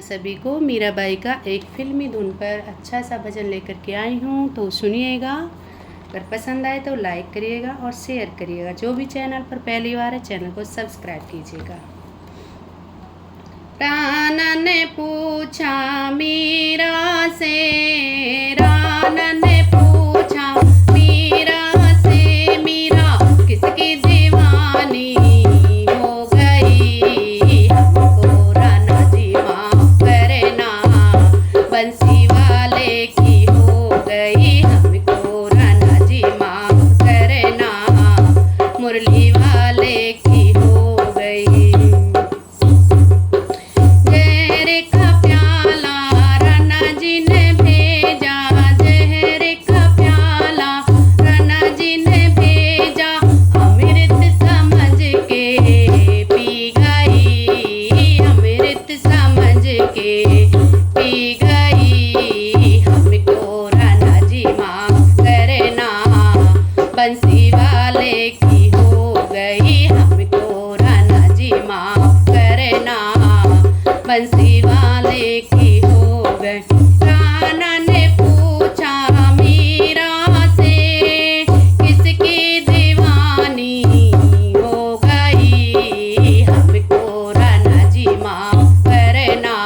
सभी को। मीराबाई का एक फिल्मी धुन पर अच्छा सा भजन लेकर के आई हूँ, तो सुनिएगा। अगर पसंद आए तो लाइक करिएगा और शेयर करिएगा। जो भी चैनल पर पहली बार है चैनल को सब्सक्राइब कीजिएगा। राना ने पूछा मीरा से, राना ने पूछा मीरा से, मीरा किसकी दीवानी हो गई, हमको राना जी माफ करना, बंसी वाले की हो गई, हमको राना जी माफ करना, मुरली वाले की हो गई। पी गई हमको राना जी माफ करना, बंसी वाले की हो गई, हमको राना जी माफ करना, बंसी वाले की हो गई। राना ने पूछा मीरा से, किसकी दीवानी हो गई, हमको राना जी माफ करना,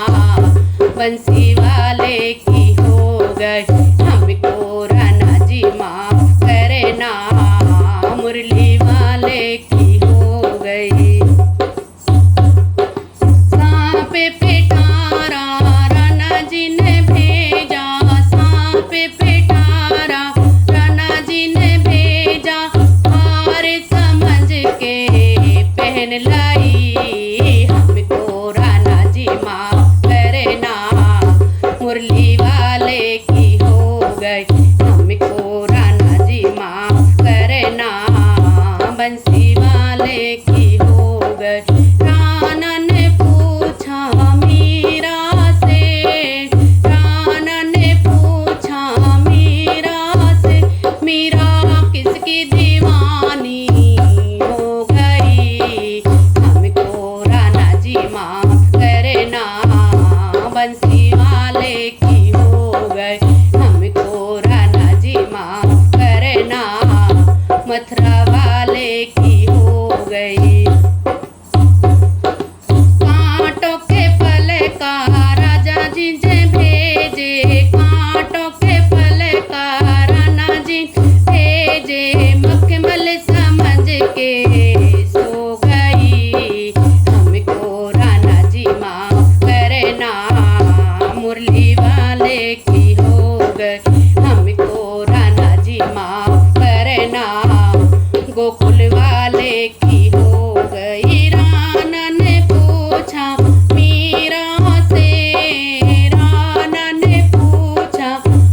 बंसी वाले की हो गई, हमको राना जी माफ करना, मुरली वाले की हो गई। सांप पिटारा राना जी ने भेजा, सांप पिटारा राना जी ने भेजा, हार समझ के पहन लाई, हमको राना जी माफ करना, मुरली वाले की हो गई, हमको राना जी माफ करना, बंसी वाले की हो गई। राना ने पूछा मीरा से, राना ने पूछा मीरा से, मीरा किसकी दीवानी हो गई, हमको राना जी माफ करना, बंसी वाले की हो गई, हमको राना जी माफ करना, मथुरा वाले की हो गई। कांटों के फल का राजा जी ने भेजे, कांटों के फल का राना जी भेजे, मखमल समझ के सो गई, हमको राना जी माफ करना, मुरली वाले की हो गई, हमको राना जी माफ करना, गोकुल वाले की हो गई। राना ने पूछा मीरा से, राना ने पूछा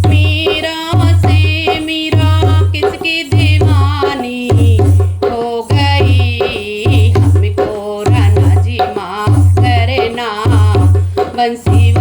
मीरा से, मीरा किसकी दीवानी हो गई, हमको राना जी माफ करना, बंसी